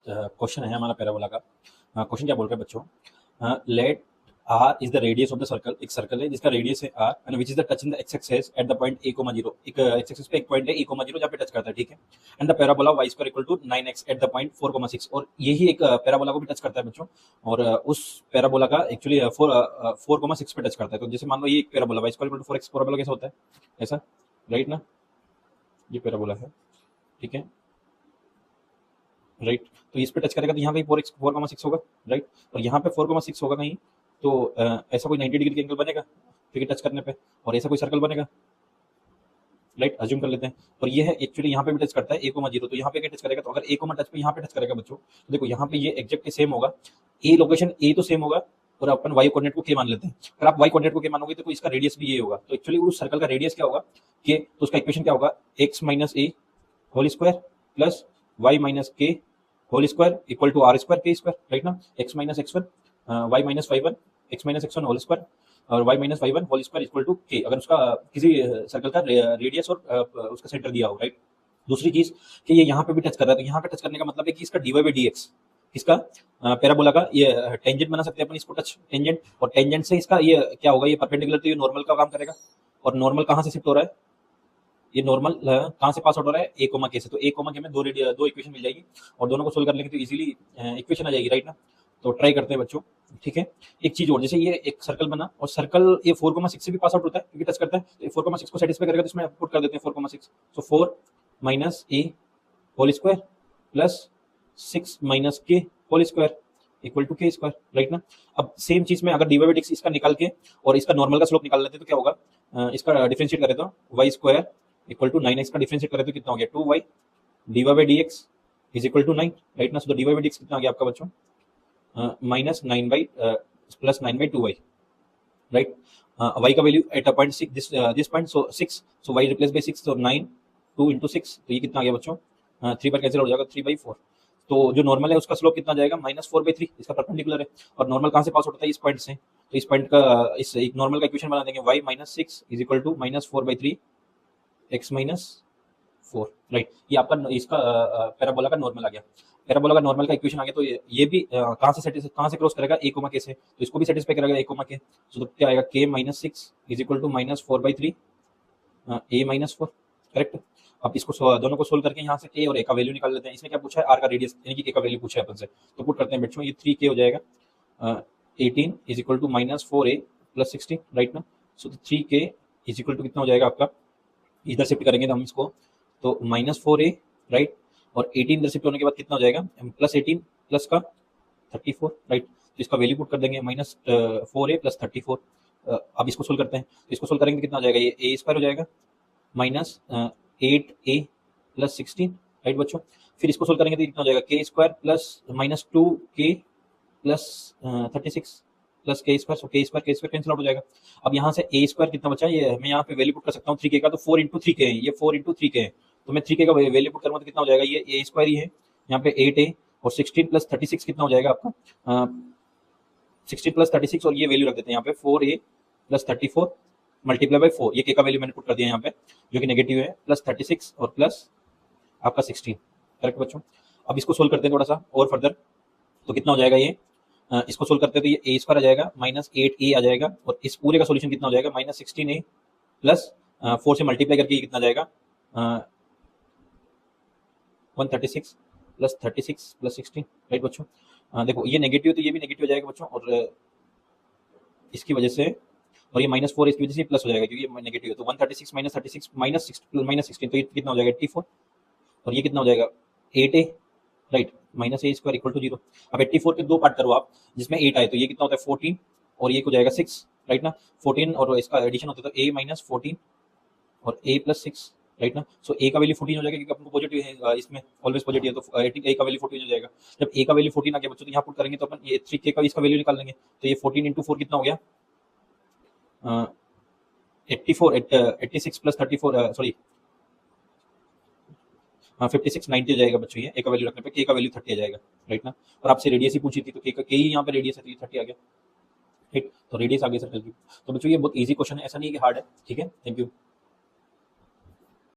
Question है हमारा parabola का। क्वेश्चन क्या बोल रहे हैं बच्चों, let R is the radius of the circle. एक सर्कल है जिसका रेडियस है R and which is the touch in the X axis at the point a,0। एक एक्स एक्सिस पे एक पॉइंट है a,0 जहाँ पे टच करता है, ठीक है। And the parabola y square equal to 9x at the point 4,6। और यही एक पैराबोला को भी टच करता है बच्चों, और उस पैराबोला का एक्चुअली 4,6 पे टच करता है। तो जैसे मान लो ये एक parabola y square equal to 4x, parabola कैसा होता है ऐसा, राइट ना, ये पैराबोला है, ठीक है, राइट। तो इस पे टच करेगा तो यहाँ पे 4,6 होगा, राइट। और यहाँ पे 4,6 होगा कहीं, तो ऐसा कोई 90 डिग्री का एंगल बनेगा, ठीक है, टच करने पे, और ऐसा कोई सर्कल बनेगा, राइट, अज्यूम कर लेते हैं। और ये है एक्चुअली यहाँ पे भी टच करता है a,0, तो यहाँ पे टच करेगा। तो अगर a, टच पे यहाँ पे टच करेगा बच्चों, तो देखो यहाँ पे ये एग्जैक्टली सेम होगा, ए लोकेशन ए तो सेम होगा, और अपन y कोऑर्डिनेट को k मान लेते हैं। अगर आप y कोऑर्डिनेट को k मानोगे तो इसका रेडियस भी ये होगा। तो एक्चुअली उस सर्कल का रेडियस क्या होगा k, तो उसका इक्वेशन क्या होगा, x minus a whole square plus y minus k whole square equal to r square k square, right ना। x minus x1 y minus y1 x minus x1 whole square और y minus y1 whole square equal to k, अगर उसका किसी circle का radius और उसका centre दिया हो, राइट। दूसरी चीज कि ये यहाँ पे भी टच कर रहा है, तो यहाँ पे टच करने का मतलब है कि इसका dy बाई dx, इसका पैराबोला का ये टेंजेंट बना सकते हैं अपन इसको, टच टेंजेंट, और टेंजेंट से इसका ये क्या होगा, ये परपेंडिकुलर, तो ये नॉर्मल का काम करेगा। और नॉर्मल कहाँ से शिफ्ट हो रहा है, ये नॉर्मल कहाँ से पास आउट हो रहा है, a, k से। तो a, k में दो इक्वेशन मिल जाएगी, और दोनों को सोल्व कर लेंगे तो इजीली इक्वेशन आ जाएगी, राइट ना। तो ट्राई करते हैं बच्चों, ठीक है। एक चीज और, जैसे ये एक सर्कल बना, और सर्कल ये 4,6 से भी पास आउट होता है क्योंकि टच करता है, तो ये 4,6 को सेटिस्फाई करेगा, तो इसमें पुट कर देते हैं 4,6। तो 4 minus a whole square plus 6 minus k whole square equal to के स्क्वायर, राइट ना। अब सेम चीज में अगर डी बाई डिक्स इसका निकाल के और इसका नॉर्मल का स्लोप निकाल लेते हैं तो क्या होगा, इसका डिफरेंशिएट करें तो Y square equal to 9x का डिफरेंशिएट करें तो कितना हो गया, 2y dy by dx is equal to 9, right ना। सो dy बाई dx कितना आ गया आपका बच्चों, minus 9 by plus 9 by 2y, right. y का value at a point 6, this point, so 6, so y replace by 6, तो 9 2 इंटू 6, तो ये कितना आ गया बच्चों, 3 पर कैंसिल हो जाएगा, 3/4। तो जो नॉर्मल है उसका स्लोप कितना आ जाएगा, -4/3, इसका परपेंडिकुलर है। और नॉर्मल कहाँ से पास होता है, इस पॉइंट से। तो इस पॉइंट का इस एक नॉर्मल का इक्वेशन बना देंगे, y minus 6 is equal to -4/3 x minus 4, right. ये आपका इसका पैराबोला का नॉर्मल आ गया। पैराबोला का नॉर्मल का इक्वेशन आ गया, तो ये भी कहाँ से क्रॉस करेगा, a, k से, तो इसको भी सेटिस्फाई करेगा a, k। तो क्या आएगा, k minus 6 is equal to -4/3 a minus 4, correct. अब इसको दोनों को सोल्व करके यहाँ से a और a का वैल्यू निकाल लेते हैं। इसमें क्या पूछा है, r का रेडियस यानी कि a का वैल्यू पूछा है अपन से, तो पुट करते हैं बच्चों, ये 3k हो जाएगा, 18 is equal to -4a plus 16, right ना। So 3k is equal to कितना हो जाएगा आपका, इधर शिफ्ट करेंगे तो हम इसको, तो -4a, राइट, और 18 इधर शिफ्ट होने के बाद कितना हो जाएगा, +18 प्लस का 34, राइट। तो इसका वैल्यू पुट कर देंगे, -4a प्लस 34। अब इसको सोल्व करते हैं, तो इसको सोल्व करेंगे कितना हो जाएगा, ये a स्क्वायर हो जाएगा माइनस 8a प्लस 16, राइट बच्चों। फिर इसको सोल्व करेंगे तो कितना हो जाएगा, k square plus -2k plus 36 plus के स्क्वायर, सो के स्क्वायर कैंसिल आउट हो जाएगा। अब यहाँ से a स्क्वायर कितना बचा, ये मैं यहाँ पे वैल्यू पुट कर सकता हूँ 3k का, तो 4 इंटू 3k है, ये 4 इंटू 3k है, तो मैं 3k का वैल्यू पुट करूँगा तो कितना हो जाएगा, ये a स्क्वायर ही है, यहाँ पे 8a और 16 प्लस 36 कितना हो जाएगा आपका, 16 प्लस 36, और ये वैल्यू रख देते हैं यहाँ पे 4a प्लस 34 मल्टीप्लाई बाई 4, ये k का वैल्यू मैंने पुट कर दिया यहाँ पे जो कि नेगेटिव है, प्लस 36 और प्लस आपका 16, करेक्ट बच्चों। अब इसको सोल्व करते हैं थोड़ा सा और फर्दर, तो कितना हो जाएगा, ये इसको सोल्व करते हैं तो ये a स्क्वायर आ जाएगा -8a आ जाएगा, और इस पूरे का सॉल्यूशन कितना हो जाएगा, -16a प्लस 4 से मल्टीप्लाई करके ये कितना जाएगा, 136 प्लस 36 प्लस 16, राइट बच्चों। देखो ये नेगेटिव, तो ये भी नेगेटिव हो जाएगा बच्चों, और इसकी वजह से, और ये -4 इसकी वजह से प्लस हो जाएगा क्योंकि ये नेगेटिव है, तो 136 -36 -16, तो ये कितना हो जाएगा 84, और ये कितना हो जाएगा 8a, right, -a square equal to 0। अब 84 के दो पार्ट करो आप, जिसमें 8 आए, तो ये कितना होता है 14, और ये हो जाएगा 6, राइट ना। 14 और इसका एडिशन होता है तो a माइनस 14 और a प्लस 6, राइट ना। सो a का वैल्यू 14 हो जाएगा क्योंकि अपने पॉजिटिव है, इसमें ऑलवेज पॉजिटिव है, तो 18 a का वैल्यू 14 हो जाएगा। जब a का वैल्यू 14 आ गया बच्चों, तो यहाँ पुट करेंगे तो अपन ये 3k का इसका वैल्यू निकाल लेंगे, तो ये 14 इंटू 4 कितना हो गया, 86 प्लस 34, सॉरी 56 90 हो जाएगा बच्चों, ये a का वैल्यू रखने पे k का वैल्यू 30 आ जाएगा, राइट ना। और आपसे रेडियस ही पूछी थी, तो k ही यहाँ पे रेडियस है, तो ये 30 आ गया, ठीक। तो रेडियस आ गया सर्कल की। तो बच्चों ये बहुत इजी क्वेश्चन है, ऐसा नहीं है कि हार्ड है, ठीक है। Thank you.